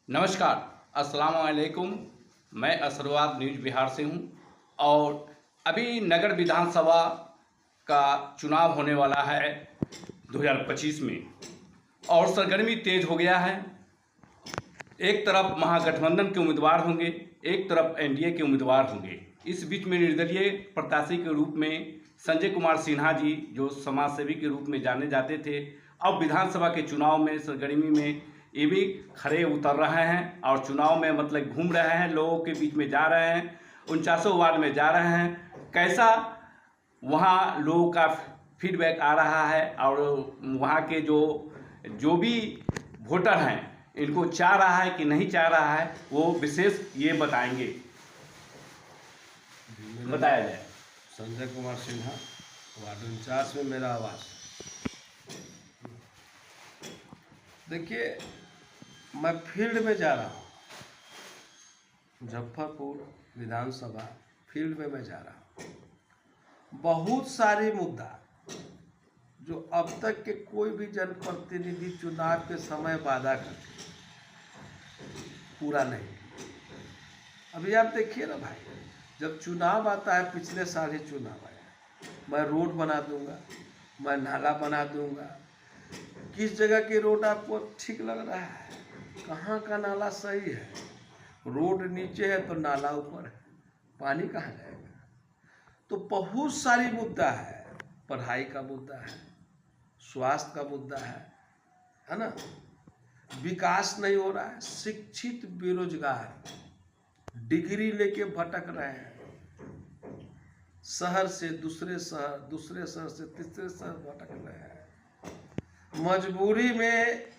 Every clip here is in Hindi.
नमस्कार, अस्सलाम वालेकुम। मैं असरवाद न्यूज़ बिहार से हूँ और अभी नगर विधानसभा का चुनाव होने वाला है 2025 में और सरगर्मी तेज हो गया है। एक तरफ महागठबंधन के उम्मीदवार होंगे, एक तरफ एनडीए के उम्मीदवार होंगे। इस बीच में निर्दलीय प्रत्याशी के रूप में संजय कुमार सिन्हा जी, जो समाज सेवी के रूप में जाने जाते थे, अब विधानसभा के चुनाव में सरगर्मी में ये भी खड़े उतर रहे हैं और चुनाव में मतलब घूम रहे हैं, लोगों के बीच में जा रहे हैं, 49 वार्ड में जा रहे हैं। कैसा वहाँ लोगों का फीडबैक आ रहा है और वहाँ के जो भी वोटर हैं इनको चाह रहा है कि नहीं चाह रहा है, वो विशेष ये बताएंगे। बताया जाए। संजय कुमार सिन्हा, वार्ड 49 में मेरा आवास। देखिए, मैं फील्ड में जा रहा हूँ, मुजफ्फरपुर विधानसभा फील्ड में मैं जा रहा हूँ। बहुत सारे मुद्दा जो अब तक के कोई भी जनप्रतिनिधि चुनाव के समय वादा करते पूरा नहीं। अभी आप देखिए ना भाई, जब चुनाव आता है, पिछले साल ही चुनाव आया, मैं रोड बना दूंगा, मैं नाला बना दूंगा। किस जगह की रोड आपको ठीक लग रहा है? कहाँ का नाला सही है? रोड नीचे है तो नाला ऊपर है, पानी कहाँ जाएगा? तो बहुत सारी मुद्दा है। पढ़ाई का मुद्दा है, स्वास्थ्य का मुद्दा है ना? विकास नहीं हो रहा है। शिक्षित बेरोजगार डिग्री लेके भटक रहे हैं, शहर से दूसरे शहर, दूसरे शहर से तीसरे शहर भटक रहे हैं। मजबूरी में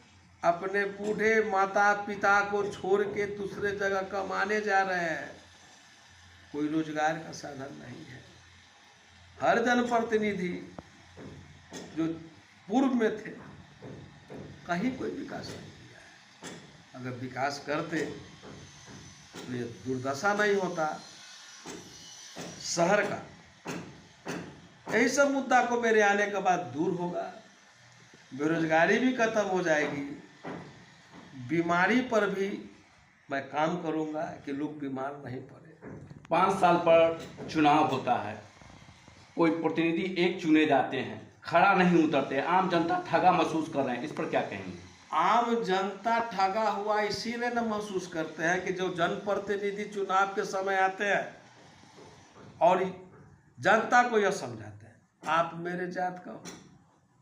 अपने बूढ़े माता पिता को छोड़ के दूसरे जगह कमाने जा रहे हैं। कोई रोजगार का साधन नहीं है। हर जनप्रतिनिधि जो पूर्व में थे, कहीं कोई विकास नहीं किया है। अगर विकास करते तो ये दुर्दशा नहीं होता शहर का। यही सब मुद्दा को मेरे आने के बाद दूर होगा, बेरोजगारी भी खत्म हो जाएगी। बीमारी पर भी मैं काम करूंगा कि लोग बीमार नहीं पड़े। 5 साल पर चुनाव होता है, कोई प्रतिनिधि एक चुने जाते हैं, खड़ा नहीं उतरते, आम जनता ठगा महसूस कर रहे हैं, इस पर क्या कहेंगे? आम जनता ठगा हुआ इसीलिए न महसूस करते हैं कि जो जनप्रतिनिधि चुनाव के समय आते हैं और जनता को यह समझाते हैं, आप मेरे जात का हो,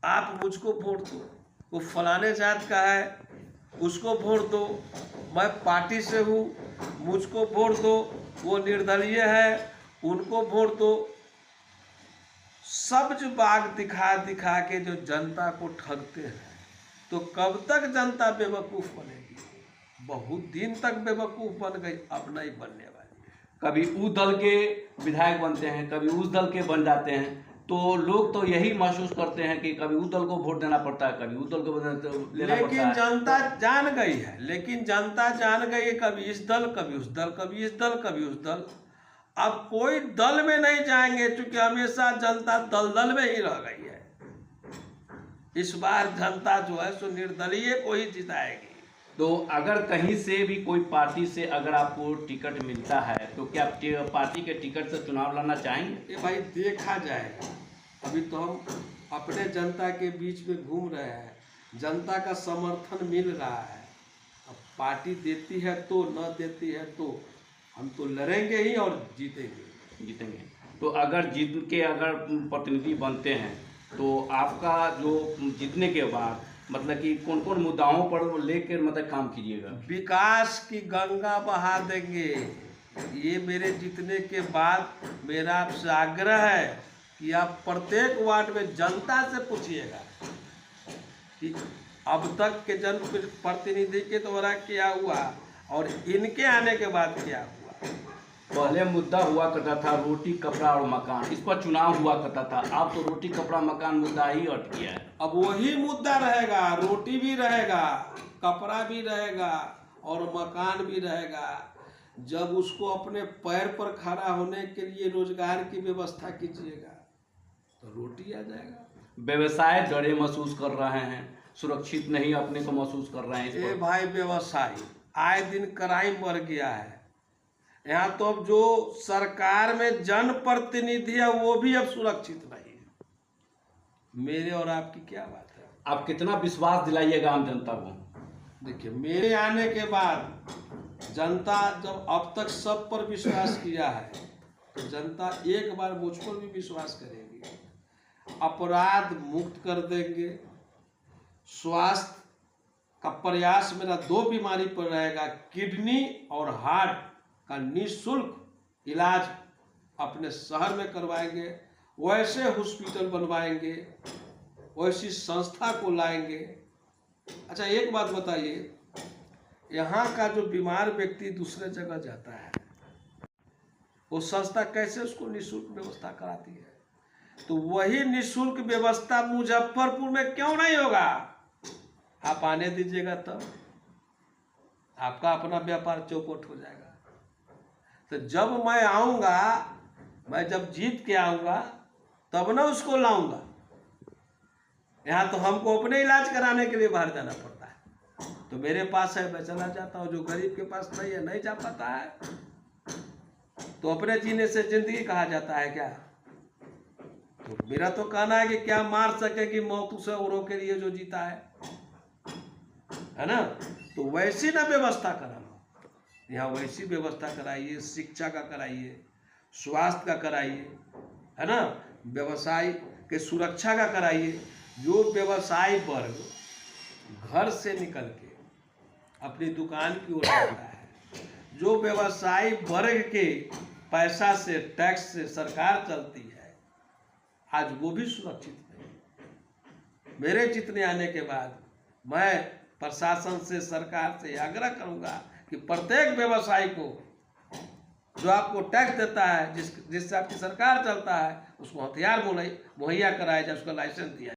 आप मुझको वोट दो। वो फलाने जात का है, उसको वोट दो। मैं पार्टी से हूँ, मुझको वोट दो। वो निर्दलीय है, उनको वोट दो। सब्ज बाग दिखा दिखा के जो जनता को ठगते हैं, तो कब तक जनता बेवकूफ़ बनेगी? बहुत दिन तक बेवकूफ़ बन गई, अब नहीं बनने वाली। कभी उस दल के विधायक बनते हैं, कभी उस दल के बन जाते हैं, तो लोग तो यही महसूस करते हैं कि कभी उस दल को वोट देना पड़ता है, कभी उस दल को लेना पड़ता है। लेकिन जनता जान गई है, कभी इस दल, कभी उस दल, कभी इस दल, कभी उस दल। अब कोई दल में नहीं जाएंगे, क्योंकि हमेशा जनता दलदल में ही रह गई है। इस बार जनता जो है सो निर्दलीय को ही जिताएगी। तो अगर कहीं से भी कोई पार्टी से अगर आपको टिकट मिलता है, तो क्या पार्टी के टिकट से चुनाव लड़ना चाहेंगे? ये भाई देखा जाएगा। अभी तो हम अपने जनता के बीच में घूम रहे हैं, जनता का समर्थन मिल रहा है। अब पार्टी देती है तो, न देती है तो, हम तो लड़ेंगे ही और जीतेंगे। तो अगर जीत के अगर प्रतिनिधि बनते हैं, तो आपका जो जीतने के बाद मतलब कि कौन कौन मुद्दाओं पर लेकर मतलब काम कीजिएगा? विकास की गंगा बहा देंगे। ये मेरे जीतने के बाद मेरा आपसे आग्रह है कि आप प्रत्येक वार्ड में जनता से पूछिएगा कि अब तक के जनप्रतिनिधि के द्वारा क्या हुआ और इनके आने के बाद क्या हुआ। पहले मुद्दा हुआ करता था रोटी कपड़ा और मकान, इस पर चुनाव हुआ करता था। अब तो रोटी कपड़ा मकान मुद्दा ही हट गया है। अब वही मुद्दा रहेगा, रोटी भी रहेगा, कपड़ा भी रहेगा और मकान भी रहेगा। जब उसको अपने पैर पर खड़ा होने के लिए रोजगार की व्यवस्था कीजिएगा तो रोटी आ जाएगा। व्यवसाय डरे महसूस कर रहे हैं, सुरक्षित नहीं अपने को महसूस कर रहे हैं। भाई व्यवसाय आए दिन क्राइम बढ़ गया है। यहाँ तो अब जो सरकार में जनप्रतिनिधि है वो भी अब सुरक्षित नहीं है। मेरे और आपकी क्या बात है? आप कितना विश्वास दिलाइएगा आम जनता को? देखिए, मेरे आने के बाद जनता जब अब तक सब पर विश्वास किया है तो जनता एक बार मुझ पर भी विश्वास करेगी। अपराध मुक्त कर देंगे। स्वास्थ्य का प्रयास मेरा 2 बीमारी पर रहेगा, किडनी और हार्ट का निःशुल्क इलाज अपने शहर में करवाएंगे। वैसे हॉस्पिटल बनवाएंगे, वैसी संस्था को लाएंगे। अच्छा, एक बात बताइए, यहाँ का जो बीमार व्यक्ति दूसरे जगह जाता है वो संस्था कैसे उसको निःशुल्क व्यवस्था कराती है? तो वही निःशुल्क व्यवस्था मुजफ्फरपुर में क्यों नहीं होगा? आप आने दीजिएगा तब आपका अपना व्यापार चौपट हो जाएगा। तो जब मैं आऊँगा, मैं जब जीत के आऊँगा तब ना उसको लाऊंगा। यहाँ तो हमको अपने इलाज कराने के लिए बाहर जाना पड़ता है। तो मेरे पास है, मैं चला जाता हूँ। जो गरीब के पास नहीं है, नहीं जा पाता है, तो अपने जीने से जिंदगी कहा जाता है क्या? तो मेरा तो कहना है कि क्या मार सकेगी मौत उसे औरों के लिए जो जीता है ना? तो वैसी ना व्यवस्था कराना, यहाँ वैसी व्यवस्था कराइए। शिक्षा का कराइए, स्वास्थ्य का कराइए, है ना? व्यवसाय के सुरक्षा का कराइए। जो व्यवसाय वर्ग घर से निकल के अपनी दुकान की ओर जाता है, जो व्यवसाय वर्ग के पैसा से, टैक्स से सरकार चलती है, आज वो भी सुरक्षित नहीं। मेरे जितने आने के बाद मैं प्रशासन से, सरकार से आग्रह करूंगा कि प्रत्येक व्यवसायी को जो आपको टैक्स देता है, जिससे आपकी सरकार चलता है, उसको हथियार मुहैया कराया जाए, उसका लाइसेंस दिया जाए।